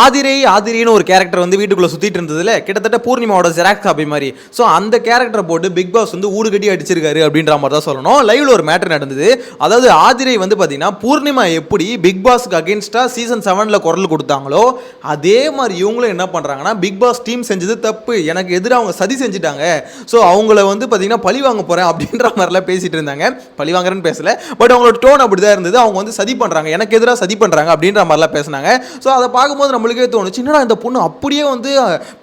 ஆதிரின்னு ஒரு கேரக்டர் வந்து வீட்டுக்குள்ள சுத்திட்டு இருந்ததுல கிட்டத்தட்ட பூர்ணிமாவோட ஜெராக்ஸ் காப்பி மாதிரி. ஸோ அந்த கேரக்டரை போட்டு பிக் பாஸ் வந்து ஊடு கட்டி அடிச்சிருக்காரு அப்படின்ற மாதிரி தான் சொல்லணும். லைவ்ல ஒரு மேட்டர் நடந்தது. அதாவது ஆதிரை வந்து பாத்தீங்கன்னா பூர்ணிமா எப்படி பிக் பாஸ்க்கு அகேன்ஸ்டா சீசன் 7ல குரல் கொடுத்தாங்களோ அதே மாதிரி இவங்களும் என்ன பண்றாங்கன்னா பிக் பாஸ் டீம் செஞ்சது தப்பு, எனக்கு எதிராக அவங்க சதி செஞ்சுட்டாங்க, ஸோ அவங்கள வந்து பாத்தீங்கன்னா பழி வாங்க போறேன் அப்படின்ற மாதிரிலாம் பேசிட்டு இருந்தாங்க. பழி வாங்குறேன்னு பேசல, பட் அவங்களோட டோன் அப்படிதான் இருந்தது. அவங்க வந்து சதி பண்றாங்க, எனக்கு எதிராக சதி பண்றாங்க அப்படின்ற மாதிரிலாம் பேசினாங்க. ஸோ அதை பார்க்கும்போது நம்மளுக்கே தோணுச்சு, என்னடா இந்த பொண்ணு அப்படியே வந்து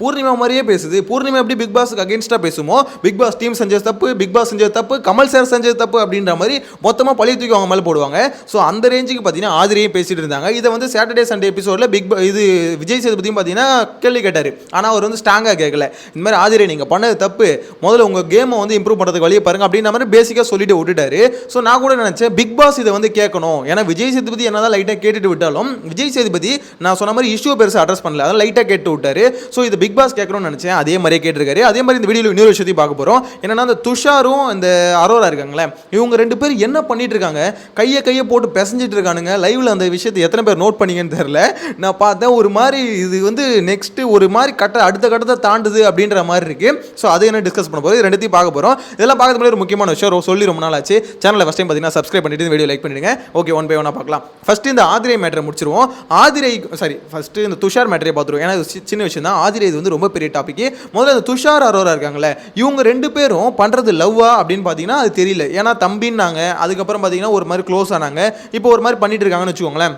பூர்ணிமா மாதிரியே பேசுது. பூர்ணிமா எப்படி பிக் பாஸ்க்கு அகேன்ஸ்டா பேசுமோ, பிக் பாஸ் டீம் செஞ்சது தப்பு, பிக் பாஸ் செஞ்சது தப்பு, கமல் சார் செஞ்சது தப்பு அப்படின்ற மாதிரி மொத்தமாக பழி தூக்கி அவங்க மேலே போடுவாங்க. ஸோ அந்த ரேஞ்சுக்கு பார்த்தீங்கன்னா ஆதிரியும் பேசிட்டு இருந்தாங்க. இதை வந்து சாட்டர்டே சண்டே எபிசோடில் இது விஜய் சேதுபதியும் பார்த்தீங்கன்னா கேள்வி கேட்டார். ஆனால் அவர் வந்து ஸ்ட்ராங்காக கேட்கல. இந்த மாதிரி ஆதிரை நீங்கள் பண்ணது தப்பு, முதல்ல உங்கள் கேமை வந்து இம்ப்ரூவ் பண்ணுறதுக்கு வழியை பாருங்க அப்படின்ற மாதிரி பேசிக்காக சொல்லிட்டு விட்டுட்டாரு. ஸோ நான் கூட நினச்சேன் பிக் பாஸ் இதை வந்து கேட்கணும். ஏன்னா விஜய் சேதுபதி என்னதான் லைட்டாக கேட்டுட்டு விட்டாலும் விஜய் சேதுபதி நான் சொன்ன மாதிரி இஷ்யூ பெருசாக அட்ரஸ் பண்ணல, அதான் லைட்டாக கேட்டு விட்டாரு. ஸோ இது பிக் பாஸ் கேட்கணும்னு நினச்சேன், அதே மாதிரியே கேட்டிருக்காரு. அதே மாதிரி இந்த வீடியோவில் இன்னொரு விஷயத்தையும் பார்க்க போகிறோம். என்னன்னா இந்த துஷாரும் இந்த அரோரா இருக்காங்களே, இவங்க ரெண்டு பேரும் என்ன பண்ணிட்டு இருக்காங்க, கையை போட்டு பிசைஞ்சிட்டு இருக்கானுங்க. லைவ்ல அந்த விஷயத்தை எத்தனை பேர் நோட் பண்ணீங்கன்னு தெரியல. நான் பார்த்தேன் ஒரு மாதிரி இது வந்து நெக்ஸ்ட் ஒரு மாதிரி அடுத்த கட்டத்தை தாண்டுது அப்படின்ற மாதிரி இருக்கு. ஸோ அதை என்ன டிஸ்கஸ் பண்ண போகிறோம், ரெண்டுத்தையும் பார்க்க போகிறோம். இதெல்லாம் பார்க்கறது ஒரு முக்கியமான விஷயம் சொல்லி ரொம்ப நாள் ஆச்சு. சேனலை ஃபஸ்ட் டைம் பார்த்தீங்கன்னா சப்ஸ்கிரைப் பண்ணிட்டு வீடியோ லைக் பண்ணிடுங்க. ஓகே, ஒன் பை ஒன்னா பார்க்கலாம். ஃபர்ஸ்ட் இந்த ஆதிரை மேட்டரை முடிச்சிருவோம். ஃபர்ஸ்ட் இந்த துஷார் மேட்டரை பார்த்துருவோம். ஏன்னா இது சின்ன விஷயம் தான். ஆதிரை இது வந்து ரொம்ப பெரிய டாபிக். முதல்ல இந்த துஷார் அரோரா இருக்காங்களே, இவங்க ரெண்டு பேரும் பண்றது லவ்வா அப்படின்னு பார்த்தீங்கன்னா அது தெரியல. ஏன்னா தம்பின்னாங்க, அதுக்கப்புறம் பார்த்தீங்கன்னா ஒரு மாதிரி க்ளோஸ் ஆனாங்க, இப்போ ஒரு மாதிரி பண்ணிட்டு இருக்காங்கன்னு வச்சுக்கோங்களேன்.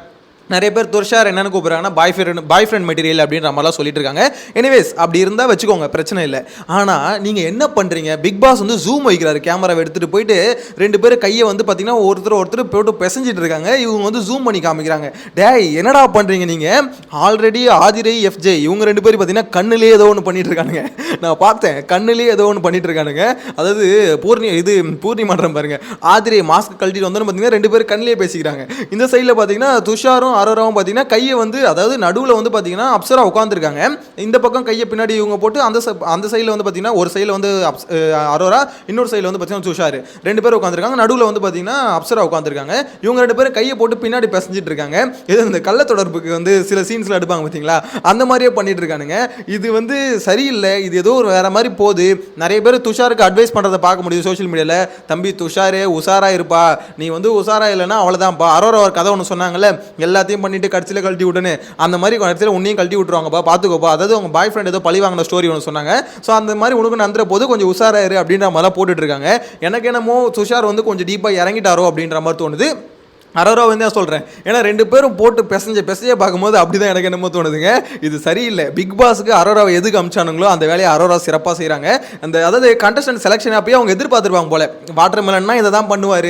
நிறைய பேர் துஷார் என்னன்னு கூப்பிட்றாங்கன்னா பாய் ஃப்ரெண்ட் மெட்டீரியல் அப்படின்ற மாதிரிலாம் சொல்லிட்டு இருக்காங்க. எனிவேஸ் அப்படி இருந்தால் வச்சுக்கோங்க, பிரச்சனை இல்லை. ஆனால் நீங்கள் என்ன பண்ணுறீங்க, பிக் பாஸ் வந்து ஜூம் வைக்கிறாரு, கேமராவை எடுத்துகிட்டு போயிட்டு ரெண்டு பேரும் கையை வந்து பார்த்தீங்கன்னா ஒருத்தர் போட்டு பிசைஞ்சிட்டு இருக்காங்க. இவங்க வந்து ஜூம் பண்ணி காமிக்கிறாங்க. டேய் என்னடா பண்ணுறீங்க நீங்கள்? ஆல்ரெடி ஆதிரை எஃப்ஜே இவங்க ரெண்டு பேரும் பார்த்தீங்கன்னா கண்ணுலேயே ஏதோ ஒன்று பண்ணிட்டு இருக்கானுங்க. நான் பார்த்தேன், கண்ணுலேயே ஏதோ ஒன்று பண்ணிட்டு இருக்கானுங்க. அதாவது பூர்ணிமாட்டம் பாருங்க, ஆதிரை மாஸ்க் கழட்டிட்டு வந்தோன்னு பார்த்தீங்கன்னா ரெண்டு பேரும் கண்ணிலே பேசிக்கிறாங்க. இந்த சைடில் பார்த்தீங்கன்னா துஷாரும் அரோராவும் பார்த்தீங்கன்னா கையை வந்து அதாவது நடுவில் வந்து பார்த்தீங்கன்னா அப்சரா உட்காந்துருக்காங்க. இந்த பக்கம் கையை பின்னாடி இவங்க போட்டு அந்த சைடில் வந்து பார்த்தீங்கன்னா ஒரு சைடில் வந்து அரோரா, இன்னொரு சைடில் வந்து பார்த்தீங்கன்னா துஷார் ரெண்டு பேரும் உட்காந்துருக்காங்க. நடுவில் வந்து பார்த்தீங்கன்னா அப்சரா உட்காந்துருக்காங்க. இவங்க ரெண்டு பேரும் கையை போட்டு பின்னாடி பிசைஞ்சிட்டு இருக்காங்க. இது இந்த கள்ள தொடர்புக்கு வந்து சில சீன்ஸ்ல எடுப்பாங்க பார்த்தீங்களா, அந்த மாதிரியே பண்ணிட்டு இருக்கானுங்க. இது வந்து சரியில்லை, இது ஏதோ ஒரு வேற மாதிரி போகுது. நிறைய பேர் துஷாருக்கு அட்வைஸ் பண்ணுறதை பார்க்க முடியுது சோஷியல் மீடியாவில். தம்பி துஷாரே உஷாரா இருப்பா, நீ வந்து உஷாரா இல்லைன்னா அவ்வளோதான்ப்பா. அரோரா ஒரு கதை ஒன்று சொன்னாங்கல்ல, எல்லாத்தையும் பண்ணிட்டு கடைசியில் கழட்டி விட்டுன்னு, அந்த மாதிரி கடைசியில் உன்னையும் கழட்டி விட்டுருவாங்கப்பா, பார்த்துக்கோப்பா. அதாவது உங்க பாய் ஃப்ரெண்ட் ஏதோ பழி வாங்கின ஸ்டோரி ஒன்று சொன்னாங்க. ஸோ அந்த மாதிரி உனக்கு நடந்துற போது கொஞ்சம் உஷாராயிரு அப்படின்ற மாதிரிலாம் போட்டுட்டு இருக்காங்க. எனக்கு என்னமோ துஷார் வந்து கொஞ்சம் டீப்பாக இறங்கிட்டாரோ அப்படின்ற மாதிரி தோணுது. அரோரா வந்து தான் சொல்கிறேன். ஏன்னா ரெண்டு பேரும் போட்டு பிசைய பார்க்கும்போது அப்படி தான் எனக்கு என்னமோ தோணுதுங்க. இது சரியில்லை. பிக் பாஸுக்கு அரோராவை எதுக்கு அமிச்சானுங்களோ அந்த வேலையை அரோரா சிறப்பாக செய்கிறாங்க. அதாவது கண்டஸ்டன்ட் செலெக்ஷன் அப்பயே அவங்க எதிர்பார்த்துருப்பாங்க போல, வாட்டர் மெலன்னா இதை தான் பண்ணுவார்,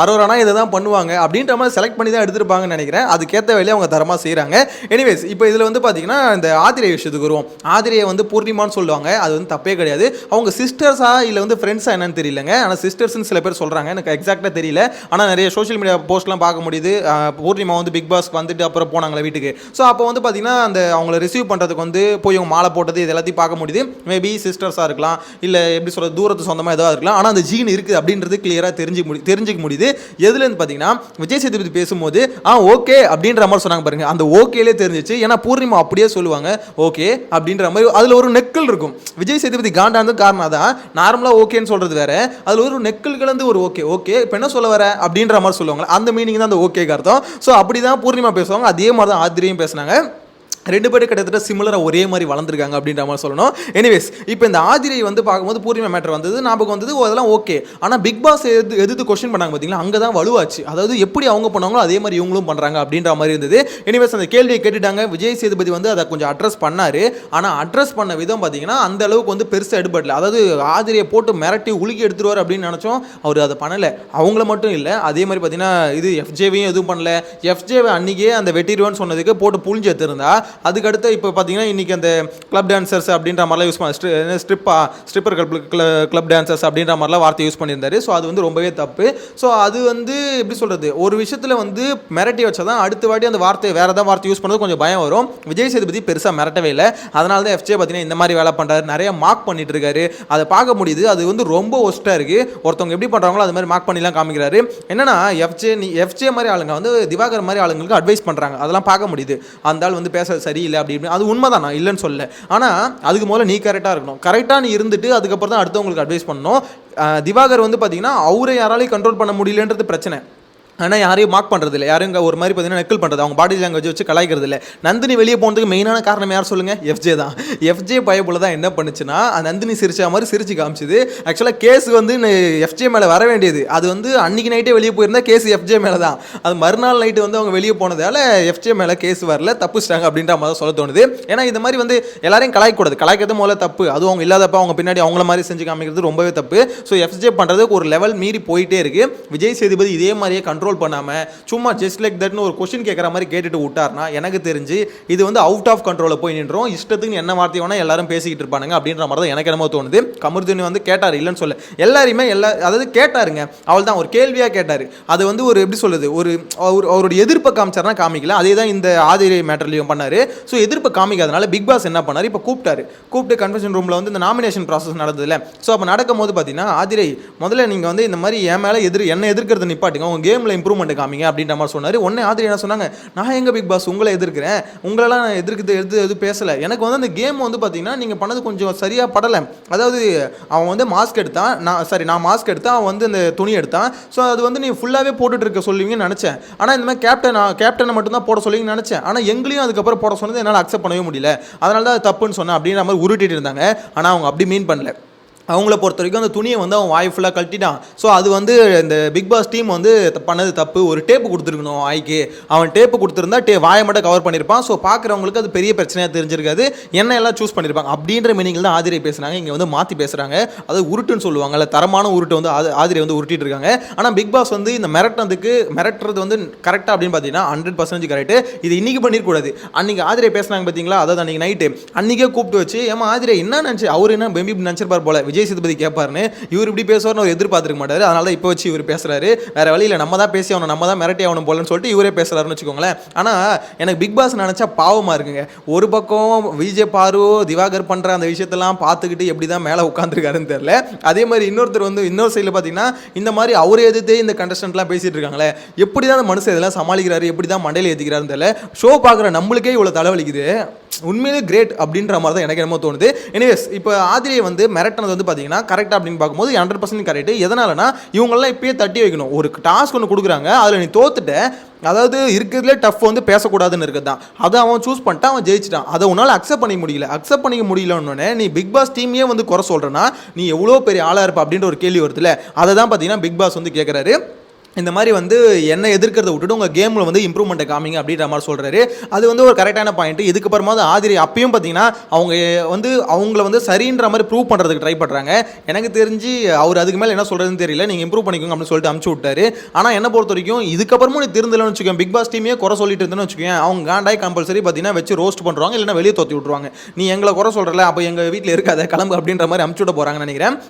அரோரானா இதை தான் பண்ணுவாங்க அப்படின்ற மாதிரி செலக்ட் பண்ணி தான் எடுத்துருப்பாங்கன்னு நினைக்கிறேன். அதுக்கேற்ற வேலையை அவங்க தரமாக செய்கிறாங்க. எனிவேஸ் இப்போ இதில் வந்து பார்த்தீங்கன்னா இந்த ஆதிரை விஷயத்துக்கு வருவோம். ஆதிரையை வந்து பூர்ணிமான்னு சொல்லுவாங்க, அது வந்து தப்பே கிடையாது. அவங்க சிஸ்டர்ஸா இல்லை வந்து ஃப்ரெண்ட்ஸாக என்னன்னு தெரியலங்க. ஆனால் சிஸ்டர்ஸ்ன்னு சில பேர் சொல்கிறாங்க, எனக்கு எக்ஸாக்டாக தெரியல. ஆனால் நிறைய சோஷியல் மீடியா போஸ்ட்லாம் பார்க்க முடியுது. பூர்ணிமா வந்து பிக் பாஸ்க்கு வந்துட்டு அப்புறம் போனாங்களே வீட்டுக்கு. ஸோ அப்போ வந்து பார்த்தீங்கன்னா அந்த அவங்களை ரிசீவ் பண்ணுறதுக்கு வந்து போய் அவங்க மாலை போட்டது இது எல்லாத்தையும் பார்க்க முடியுது. மேபி சிஸ்டர்ஸாக இருக்கலாம், இல்லை எப்படி சொல்கிறது தூரத்து சொந்தமாக ஏதாவது இருக்கலாம். ஆனால் அந்த ஜீன் இருக்குது அப்படின்றது கிளியராக தெரிஞ்சிக்க முடியுது. எதுலேருந்து பார்த்தீங்கன்னா விஜய் சேதுபதி பேசும்போது ஓகே அப்படின்ற மாதிரி சொன்னாங்க பாருங்க, அந்த ஓகேலே தெரிஞ்சிச்சு. ஏன்னா பூர்ணிமா அப்படியே சொல்லுவாங்க ஓகே அப்படின்ற மாதிரி. அதில் ஒரு நெக்கல் இருக்கும். விஜய் சேதுபதி காண்டானது காரணம் தான். நார்மலாக ஓகேன்னு சொல்கிறது வேற, அதில் ஒரு நெக்கல் கலந்து ஒரு ஓகே இப்போ என்ன சொல்ல வர அப்படின்ற மாதிரி சொல்லுவாங்க. அந்த மீனிங் தான் ஓகே அர்த்தம். ஸோ அப்படிதான் பூர்ணிமா பேசுவாங்க, அதே மாதிரி தான் ஆதிரியும் பேசினாங்க. ரெண்டு பேரும் கிட்டத்தட்ட சிமிலராக ஒரே மாதிரி வளர்ந்துருக்காங்க அப்படின்ற மாதிரி சொல்லணும். எனிவேஸ் இப்போ இந்த ஆதிரை வந்து பார்க்கும்போது பூர்ணிமா மேட்டர் வந்தது ஞாபகம் வந்தது, அதெல்லாம் ஓகே. ஆனால் பிக் பாஸ் எதிர்த்து கொஸ்டின் பண்ணாங்க பார்த்தீங்களா, அங்கே தான் வலுவாச்சு. அதாவது எப்படி அவங்க பண்ணாங்களோ அதே மாதிரி இவங்களும் பண்ணுறாங்க அப்படின்ற மாதிரி இருந்தது. எனிவேஸ் அந்த கேள்வியை கேட்டுட்டாங்க. விஜய் சேதுபதி வந்து அதை கொஞ்சம் அட்ரஸ் பண்ணார். ஆனால் அட்ரஸ் பண்ண விதம் பார்த்தீங்கன்னா அந்த அளவுக்கு வந்து பெருசாக எடுபடல. அதாவது ஆதிரியை போட்டு மிரட்டி உலுக்கி எடுத்துருவார் அப்படின்னு நினச்சோம், அவர் அதை பண்ணலை. அவங்கள மட்டும் இல்லை, அதே மாதிரி பார்த்தீங்கன்னா இது எஃப்ஜேவையும் எதுவும் பண்ணல. எஃப்ஜேவை அன்றைக்கே அந்த வெட்டிடுவான்னு சொன்னதுக்கு போட்டு புழிஞ்சு எடுத்துருந்தா, அதுக்கடுத்து இப்போ பார்த்தீங்கன்னா இன்றைக்கி அந்த கிளப் டான்சர்ஸ் அப்படின்ற மாதிரிலாம் யூஸ் பண்ண ஸ்ட்ரிப்பர் கிளப் டான்சர்ஸ் அப்படின்ற மாதிரிலாம் வார்த்தை யூஸ் பண்ணியிருந்தாரு. ஸோ அது வந்து ரொம்பவே தப்பு. ஸோ அது வந்து எப்படி சொல்கிறது, ஒரு விஷயத்தில் வந்து மிரட்டி வச்சா தான் அடுத்த வாட்டி அந்த வார்த்தை வேறு ஏதாவது வார்த்தை யூஸ் பண்ணுறது கொஞ்சம் பயம் வரும். விஜய் சேதுபதி பெருசாக மிரட்டவே இல்லை. அதனால தான் எஃப்ஜே பார்த்தீங்கன்னா இந்த மாதிரி வேலை பண்ணுறாரு, நிறைய மார்க் பண்ணிட்டு இருக்காரு. அதை பார்க்க முடியுது. அது வந்து ரொம்ப ஒஸ்ட்டாக இருக்குது. ஒருத்தவங்க எப்படி பண்ணுறாங்களோ அது மாதிரி மார்க் பண்ணிலாம் காமிக்கிறாரு. என்னன்னா எஃப்ஜே மாதிரி ஆளுங்க வந்து திவாகர் மாதிரி ஆளுங்களுக்கு அட்வைஸ் பண்ணுறாங்க, அதெல்லாம் பார்க்க முடியுது. அந்த ஆள் வந்து பேச சரியில்லை அப்படி அது உண்மைதான், நான் இல்லைன்னு சொல்ல. ஆனால் அதுக்கு முதல்ல நீ கரெக்டாக இருக்கணும். கரெக்டாக நீ இருந்துட்டு அதுக்கப்புறம் தான் அடுத்தவங்களுக்கு அட்வைஸ் பண்ணணும். திவாகர் வந்து பார்த்தீங்கன்னா அவரை யாராலையும் கண்ட்ரோல் பண்ண முடியலன்றது பிரச்சனை. ஆனால் யாரையும் மார்க் பண்ணுறது இல்லை, யாரும் இங்கே ஒரு மாதிரி பார்த்தீங்கன்னா நெக்கிள் பண்ணுறது, அவங்க பாடி லாங்குவேஜ் வச்சு கலாய்க்கிறது இல்லை. நந்தினி வெளியே போனதுக்கு மெயினான காரணம் யார் சொல்லுங்கள்? எஃப்ஜே தான். எஃப்ஜே பயப்புல தான் என்ன பண்ணுச்சுன்னா நந்தினி சிரிச்சா மாதிரி சிரிச்சு காமிச்சுது. ஆக்சுவலாக கேஸ் வந்து எஃப்ஜே மேலே வர வேண்டியது, அது வந்து அன்றைக்கி நைட்டே வெளியே போயிருந்தா கேஸ் எஃப்ஜே மேலே தான். அது மறுநாள் நைட்டு வந்து அவங்க வெளியே போனதால் எஃப்ஜே மேலே கேஸ் வரல, தப்புச்சிட்டாங்க அப்படின்ற மாதிரி சொல்ல தோணுது. ஏன்னா இந்த மாதிரி வந்து எல்லாரையும் கலாய்க்கூடாது, கலாய்க்கிறது முதல்ல தப்பு. அதுவும் அவங்க இல்லாதப்ப அவங்க பின்னாடி அவங்கள மாதிரி செஞ்சு காமிக்கிறது ரொம்பவே தப்பு. ஸோ எஃப்ஜே பண்ணுறதுக்கு ஒரு லெவல் மீறி போயிட்டே இருக்குது. விஜய் சேதுபதி இதே மாதிரியே கண்ட்ரோல் பண்ணாம சும்மா ஜஸ்ட் லைக் தட்னு ஒரு क्वेश्चन கேட்குற மாதிரி கேட்டுட்டு விட்டார்னா எனக்கு தெரிஞ்சு இது வந்து அவுட் ஆஃப் கண்ட்ரோலில் போய் நின்றோம். இஷ்டத்துக்கு என்ன வார்த்தை வேணா எல்லாரும் பேசிக்கிட்டு இருப்பானுங்க அப்படின்ற மாதிரி தான் எனக்கு என்னமோ தோணுது. கமருதீன் வந்து கேட்டார், இல்லைன்னு சொல்ல, எல்லாருமே அதாவது கேட்டாருங்க, அவள் தான் ஒரு கேள்வியாக கேட்டார். அது வந்து ஒரு எப்படி சொல்லுது, ஒரு அவருடைய எதிர்ப்பை காமிச்சார்னா காமிக்கல. அதே தான் இந்த ஆதிரை மேட்டர்லையும் பண்ணார். ஸோ எதிர்ப்பை காமிக்காதனால பிக் பாஸ் என்ன பண்ணார், இப்போ கூப்பிட்டு கன்வென்ஷன் ரூமில் வந்து இந்த நாமினேஷன் ப்ராசஸ் நடந்ததில்ல. ஸோ அப்போ நடக்கும் போது பார்த்தீங்கன்னா ஆதிரை முதல்ல நீங்கள் வந்து இந்த மாதிரி என் மேலே என்ன எதிர்க்கிறது நிப்பாட்டுங்க, உங்கள் கேமில் இம்ப்ரூவ்மெண்ட் காமிங்க அப்படின்ற மாதிரி சொன்னார். உடனே ஆதிரி என்ன சொன்னாங்க, நான் எங்க பிக் பாஸ் உங்களை எதிர்க்கிறேன், உங்களெல்லாம் நான் எது பேசலை. எனக்கு வந்து அந்த கேம் வந்து பார்த்தீங்கன்னா நீங்கள் பண்ணது கொஞ்சம் சரியாக படலை. அதாவது அவன் வந்து மாஸ்க் எடுத்தான், நான் மாஸ்க் எடுத்தான், அவன் வந்து அந்த துணி எடுத்தான். ஸோ அது வந்து நீ ஃபுல்லாகவே போட்டுட்டு இருக்க சொல்லுவீங்கன்னு நினச்சேன். ஆனால் இந்த மாதிரி கேப்டனை மட்டும்தான் போட சொல்லுவீங்கன்னு நினச்சேன். ஆனால் எங்களையும் அதுக்கப்புறம் போட சொன்னது என்னால் அக்செப்ட் பண்ணவே முடியல, அதனால தான் அது தப்புன்னு சொன்னேன் அப்படின்ற மாதிரி உருட்டிட்டு இருந்தாங்க. ஆனால் அவங்க அப்படி மீன் பண்ணல. அவங்கள பொறுத்த வரைக்கும் அந்த துணியை வந்து அவன் வாய் ஃபுல்லாக கழட்டிட்டான். ஸோ அது வந்து இந்த பிக் பாஸ் டீம் வந்து பண்ணது தப்பு. ஒரு டேப்பு கொடுத்துருக்கணும் வாய்க்கு, அவன் டேப்பு கொடுத்துருந்தா வாயை மட்டும் கவர் பண்ணியிருப்பான். ஸோ பார்க்குறவங்களுக்கு அது பெரிய பிரச்சனையாக தெரிஞ்சிருக்காது, என்ன எல்லாம் சூஸ் பண்ணியிருப்பாங்க அப்படின்ற மீனிங்கில் தான் ஆதிரை பேசுகிறாங்க. இங்கே வந்து மாற்றி பேசுகிறாங்க, அது உருட்டுன்னு சொல்லுவாங்க, இல்லை தரமான உருட்டு வந்து ஆதிரை வந்து உருட்டிட்டு இருக்காங்க. ஆனால் பிக் பாஸ் வந்து இந்த மிரட்டுறது வந்து கரெக்டாக அப்படின்னு பார்த்தீங்கன்னா 100% கரெக்டு. இது இன்றைக்கி பண்ணிருக்கூடாது. அன்றைக்கி ஆதிரை பேசுனாங்க பார்த்தீங்களா, அதாவது அன்றைக்கி நைட்டு அன்றைக்கே கூப்பிட்டு வச்சு, ஏமா ஆதிரை என்ன நினச்சி, அவர் என்ன பெம்பி நினச்சிருப்பார் போல, விஜய் சேதுபதி கேட்பாருன்னு இவர் இப்படி பேசுவார்னு அவர் எதிர்பார்த்துருக்க மாட்டாரு. அதனால தான் இப்போ வச்சு இவர் பேசுறாரு. வேற வழியில் நம்ம தான் பேசி ஆகணும், நம்ம தான் மிரட்டி ஆகணும் போலன்னு சொல்லிட்டு இவரே பேசுறாருன்னு வச்சுக்கோங்களேன். ஆனால் எனக்கு பிக் பாஸ் நினைச்சா பாவமா இருக்குங்க. ஒரு பக்கம் விஜய் பாரு திவாகர் பண்ற அந்த விஷயத்தெல்லாம் பார்த்துக்கிட்டு எப்படி தான் மேலே உட்காந்துருக்காருன்னு தெரியல. அதே மாதிரி இன்னொருத்தர் வந்து இன்னொரு சைடில் பார்த்தீங்கன்னா இந்த மாதிரி அவரே எதிர்த்து இந்த கண்டஸ்டன்ட்லாம் பேசிட்டு இருக்காங்களே, எப்படி தான் அந்த மனுஷன் இதெல்லாம் சமாளிக்கிறாரு, எப்படி தான் மண்டையில் ஏற்றிக்கிறாருன்னு தெரியல. ஷோ பார்க்குற நம்மளுக்கே இவ்வளோ தலைவலிக்குது, உண்மையிலே கிரேட் அப்படின்ற மாதிரி தான் எனக்கு என்னமோ தோணுது. எனிவேஸ் இப்போ ஆதிரியை வந்து மிரட்டினது வந்து பார்த்தீங்கன்னா கரெக்டாக அப்படின்னு பார்க்கும்போது 100% கரெக்ட். எதனாலனா இவங்கெல்லாம் இப்பயே தட்டி வைக்கணும். ஒரு டாஸ்க் ஒன்று கொடுக்குறாங்க, அதில் நீ தோத்துட்ட, அதாவது இருக்கிறதுலே டஃப் வந்து பேசக்கூடாதுன்னு இருக்குது தான், அதை அவன் சூஸ் பண்ணிட்டான், அவன் ஜெயிச்சிட்டான். அதை உன்னால் அக்செப்ட் பண்ணிக்க முடியலன்னு நீ பிக் பாஸ் டீமையே வந்து குறை சொல்கிறேன்னா நீ எவ்வளோ பெரிய ஆளாக இருப்ப அப்படின்ற ஒரு கேள்வி வருதுல்ல. அதை தான் பார்த்தீங்கன்னா பிக் பாஸ் வந்து கேட்குறாரு. இந்த மாதிரி வந்து என்ன எதிர்க்கிறத விட்டுட்டு உங்கள் கேமில் வந்து இம்ப்ரூவ்மெண்ட்டை காமிங்க அப்படின்ற மாதிரி சொல்கிறாரு. அது வந்து ஒரு கரெக்டான பாயிண்ட். இதுக்கப்புறமா தான் ஆதிரி அப்பயும் பார்த்தீங்கன்னா அவங்க வந்து அவங்கள வந்து சரின்ற மாதிரி ப்ரூவ் பண்ணுறதுக்கு ட்ரை பண்ணுறாங்க. எனக்கு தெரிஞ்சு அவர் அதுக்கு மேலே என்ன சொல்கிறதுன்னு தெரியல, நீங்கள் இம்ப்ரூவ் பண்ணிக்கோங்க அப்படின்னு சொல்லிட்டு அமுச்சு விட்டாரு. ஆனால் என்ன பொறுத்த வரைக்கும் இதுக்கப்புறமும் நீ திருந்தலன்னு வச்சுக்கோங்க, பிக் பாஸ் டீமே குறை சொல்லிட்டு இருந்தேன்னு வச்சுக்கோங்க, அவங்க காண்டாய் கம்பல்சரி பார்த்தீங்கன்னா வச்சு ரோஸ்ட் பண்ணுறாங்க, இல்லைன்னா வெளியே தோற்றி விட்ருவாங்க. நீ எங்களை குறை சொல்கிறல, அப்போ எங்கள் வீட்டில் இருக்காத கிளம்பு அப்படின்ற மாதிரி அமுச்சு விட போகிறாங்கன்னு நினைக்கிறேன்.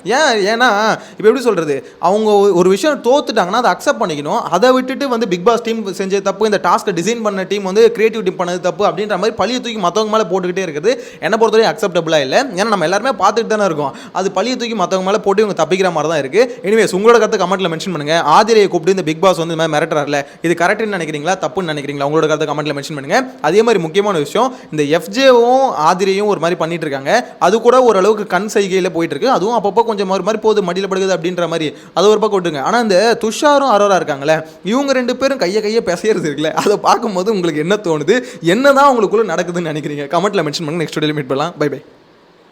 ஏன்னா இப்போ எப்படி சொல்கிறது, அவங்க ஒரு விஷயம் தோத்துட்டாங்கன்னா அதை அக்செப்ட் பண்ணிக்கணும். அதை விட்டுட்டு வந்து பிக் பாஸ் டீம் செஞ்ச தப்பு, இந்த டாஸ்க்கை டிசைன் பண்ண டீம் வந்து கிரியேட்டிவ் டீம் பண்ணது தப்பு அப்படின்ற மாதிரி பழியை தூக்கி மற்றவங்க மேலே போட்டுக்கிட்டே இருக்குது என்னை பொறுத்தவரை அக்செப்டபிளாக இல்லை. ஏன்னா நம்ம எல்லாருமே பார்த்துட்டு தானே இருக்கோம், அது பழியை தூக்கி மற்றவங்க மேலே போட்டு இவங்க தப்பிக்கிற மாதிரி தான் இருக்குது. எனிவேஸ் உங்களோட கருத்து கமெண்ட்டில் மென்ஷன் பண்ணுங்கள். ஆதிரையை கூப்பிட்டு இந்த பிக் பாஸ் வந்து இந்த மாதிரி மிரட்டுறாருல, இது கரெக்ட்னு நினைக்கிறீங்களா தப்புன்னு நினைக்கிறீங்களா? உங்களோட கருத்து கமெண்ட்டில் மென்ஷன் பண்ணுங்கள். அதே மாதிரி முக்கியமான விஷயம், இந்த எஃப்ஜேவும் ஆதிரையும் ஒரு மாதிரி பண்ணிட்டு இருக்காங்க, அது கூட ஓரளவுக்கு கண் சைகையில் போயிட்டு இருக்கு. அதுவும் அப்பப்போ கொஞ்சம் ஒரு மாதிரி போது மடியில் படுக்குது அப்படின்ற மாதிரி அது ஒரு பக்கம் விட்டுங்க. ஆனால் இந்த துஷாரும் அரோரா இருக்காங்களே, இவங்க ரெண்டு பேரும் கையை பேசுறது இருக்குல்ல, அதை பார்க்கும்போது உங்களுக்கு என்ன தோணுது, என்னதான் உங்களுக்குள்ள நடக்குதுன்னு நினைக்கிறீங்க? கமெண்ட்ல மென்ஷன் பண்ணுங்க. நெக்ஸ்ட் வீடியோல மீட் பண்ணலாம். Bye by.